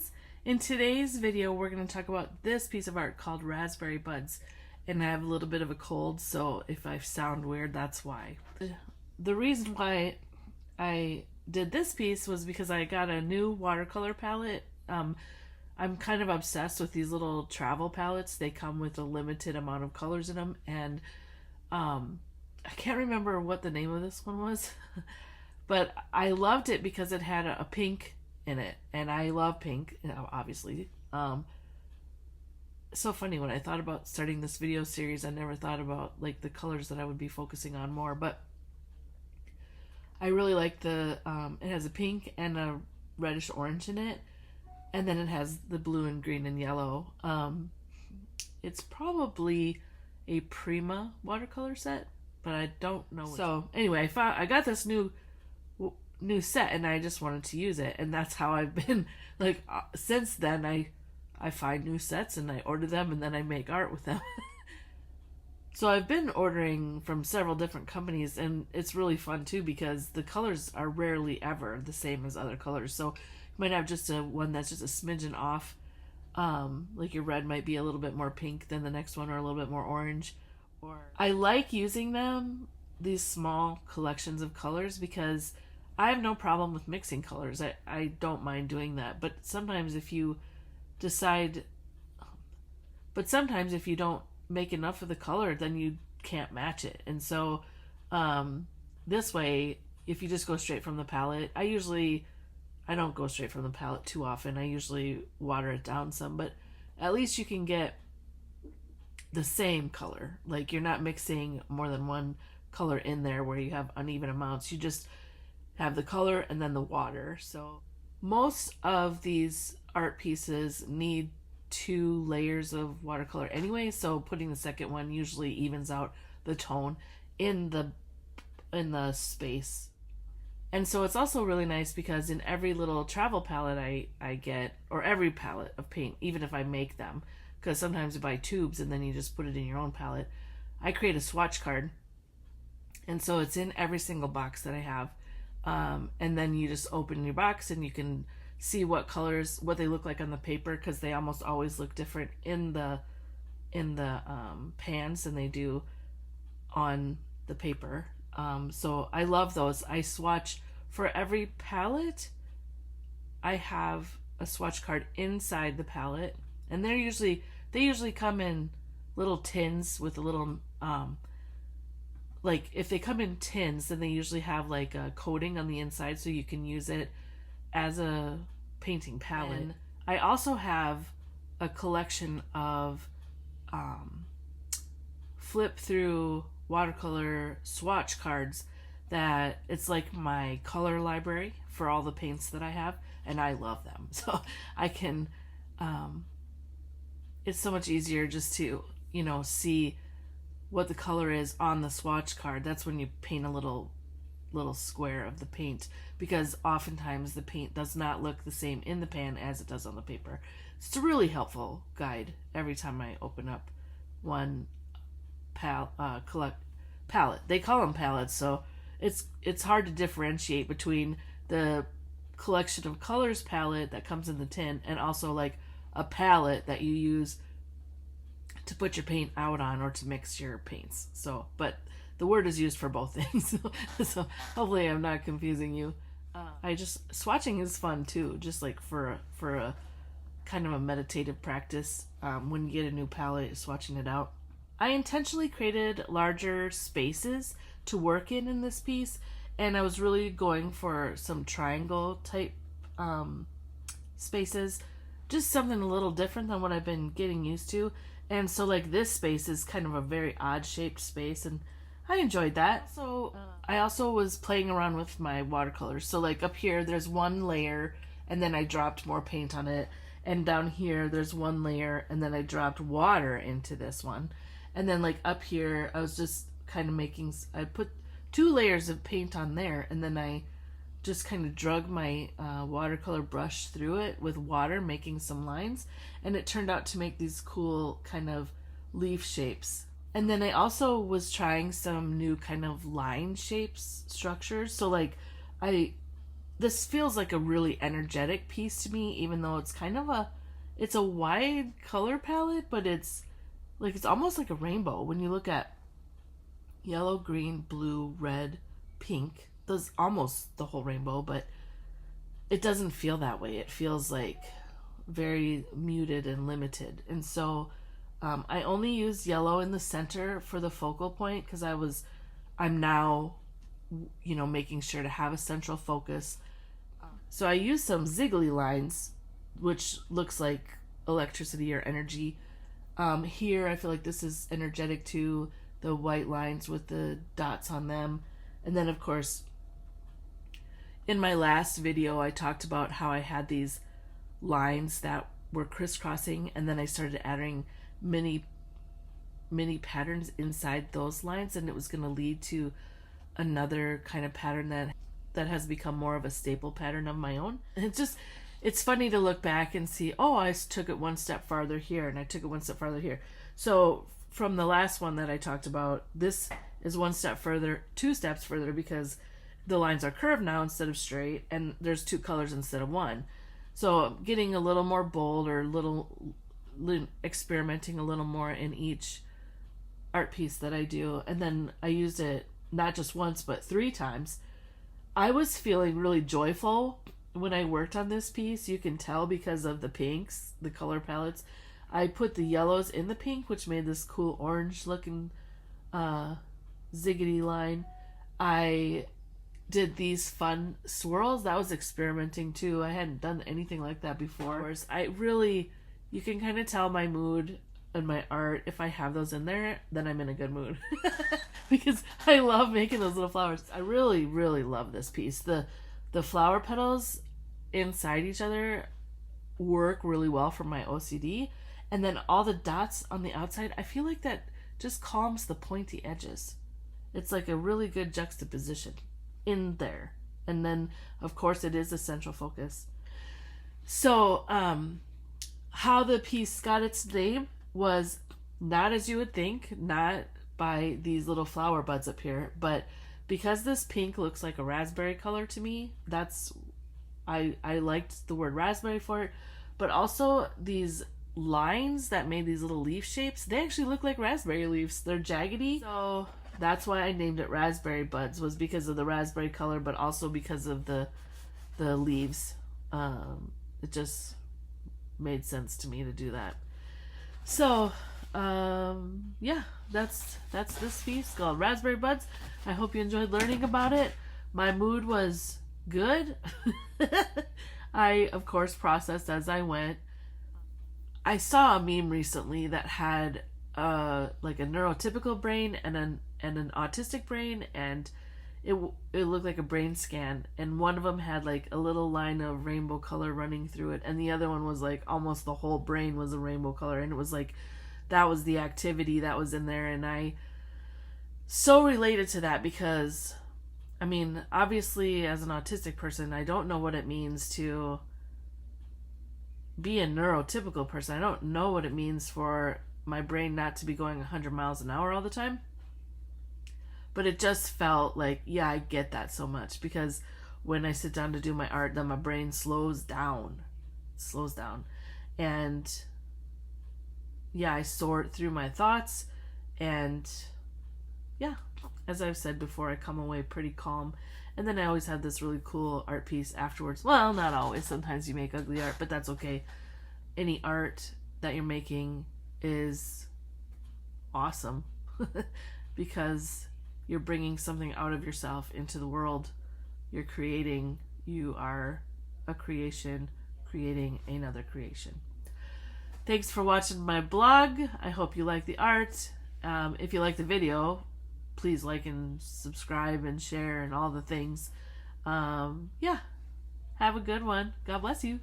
friends. In today's video, we're going to talk about this piece of art called Raspberry Buds. And I have a little bit of a cold, so if I sound weird, that's why. The reason why I did this piece was because I got a new watercolor palette. I'm kind of obsessed with these little travel palettes. They come with a limited amount of colors in them, and I can't remember what the name of this one was, but I loved it because it had a pink in it, and I love pink, obviously. So funny, when I thought about starting this video series, I never thought about like the colors that I would be focusing on more, but I really like the it has a pink and a reddish orange in it, and then it has the blue and green and yellow. It's probably a Prima watercolor set, but I don't know. So anyway, I got this new set, and I just wanted to use it, and that's how I've been like since then. I find new sets and I order them, and then I make art with them. So I've been ordering from several different companies, and it's really fun too because the colors are rarely ever the same as other colors. So you might have just one that's just a smidgen off. Like your red might be a little bit more pink than the next one, or a little bit more orange. Or I like using these small collections of colors, because I have no problem with mixing colors. I don't mind doing that. But sometimes if you don't make enough of the color, then you can't match it. And so this way, if you just go straight from the palette, I don't go straight from the palette too often. I usually water it down some, but at least you can get the same color. Like, you're not mixing more than one color in there where you have uneven amounts. You just have the color and then the water. So most of these art pieces need 2 layers of watercolor anyway, so putting the second one usually evens out the tone in the space. And so it's also really nice because in every little travel palette I get, or every palette of paint, even if I make them, because sometimes you buy tubes and then you just put it in your own palette, I create a swatch card, and so it's in every single box that I have. And then you just open your box and you can see what colors, what they look like on the paper, because they almost always look different in the pans than they do on the paper. So I love those. I swatch for every palette. I have a swatch card inside the palette, and they usually come in little tins with a little like, if they come in tins, then they usually have like a coating on the inside, so you can use it as a painting palette. And I also have a collection of flip through watercolor swatch cards that it's like my color library for all the paints that I have, and I love them. So I can it's so much easier just to, see what the color is on the swatch card. That's when you paint a little square of the paint, because oftentimes the paint does not look the same in the pan as it does on the paper. It's a really helpful guide every time I open up one palette. They call them palettes, so it's hard to differentiate between the collection of colors palette that comes in the tin and also like a palette that you use to put your paint out on or to mix your paints. So, but the word is used for both things. So hopefully I'm not confusing you. Swatching is fun too, just like for a kind of a meditative practice. When you get a new palette, swatching it out. I intentionally created larger spaces to work in this piece, and I was really going for some triangle type spaces, just something a little different than what I've been getting used to. And so like this space is kind of a very odd shaped space, and I enjoyed that. So I also was playing around with my watercolors. So like up here there's one layer, and then I dropped more paint on it, and down here there's one layer, and then I dropped water into this one. And then like up here I was just kind of I put 2 layers of paint on there, and then I just kind of drug my watercolor brush through it with water, making some lines, and it turned out to make these cool kind of leaf shapes. And then I also was trying some new kind of line shapes, structures. So like I this feels like a really energetic piece to me, even though it's kind of it's a wide color palette, but it's like, it's almost like a rainbow when you look at yellow, green, blue, red, pink. Those almost the whole rainbow, but it doesn't feel that way. It feels like very muted and limited. And so I only used yellow in the center for the focal point because I'm now, you know, making sure to have a central focus. So I used some ziggly lines, which looks like electricity or energy. Here I feel like this is energetic too, the white lines with the dots on them. And then of course, in my last video I talked about how I had these lines that were crisscrossing, and then I started adding mini patterns inside those lines, and it was going to lead to another kind of pattern that has become more of a staple pattern of my own. And it's funny to look back and see, oh, I took it one step farther here and I took it one step farther here. So from the last one that I talked about, this is one step further, 2 steps further, because the lines are curved now instead of straight, and there's 2 colors instead of 1. So getting a little more bold, or experimenting a little more in each art piece that I do. And then I used it not just once but 3 times. I was feeling really joyful when I worked on this piece. You can tell because of the pinks, the color palettes. I put the yellows in the pink, which made this cool orange looking ziggity line. I did these fun swirls. That was experimenting too. I hadn't done anything like that before. You can kind of tell my mood and my art. If I have those in there, then I'm in a good mood. Because I love making those little flowers. I really, really love this piece. The flower petals inside each other work really well for my OCD. And then all the dots on the outside, I feel like that just calms the pointy edges. It's like a really good juxtaposition in there. And then of course it is a central focus. So how the piece got its name was not as you would think, not by these little flower buds up here, but because this pink looks like a raspberry color to me. I liked the word raspberry for it, but also these lines that made these little leaf shapes, they actually look like raspberry leaves. They're jaggedy. So that's why I named it raspberry buds, was because of the raspberry color, but also because of the leaves. It just made sense to me to do that. So yeah, that's this piece called Raspberry Buds. I hope you enjoyed learning about it. My mood was good. I of course processed as I went. I saw a meme recently that had like a neurotypical brain and an autistic brain, and it looked like a brain scan, and one of them had like a little line of rainbow color running through it, and the other one was like almost the whole brain was a rainbow color, and it was like that was the activity that was in there. And I so related to that because, I mean, obviously as an autistic person, I don't know what it means to be a neurotypical person. I don't know what it means for my brain not to be going 100 miles an hour all the time. But it just felt like, yeah, I get that so much, because when I sit down to do my art, then my brain slows down. And yeah, I sort through my thoughts, and yeah, as I've said before, I come away pretty calm. And then I always have this really cool art piece afterwards. Well, not always. Sometimes you make ugly art, but that's okay. Any art that you're making is awesome because you're bringing something out of yourself into the world. You're creating. You are a creation, creating another creation. Thanks for watching my blog. I hope you like the art. If you like the video, please like and subscribe and share and all the things. Yeah, have a good one. God bless you.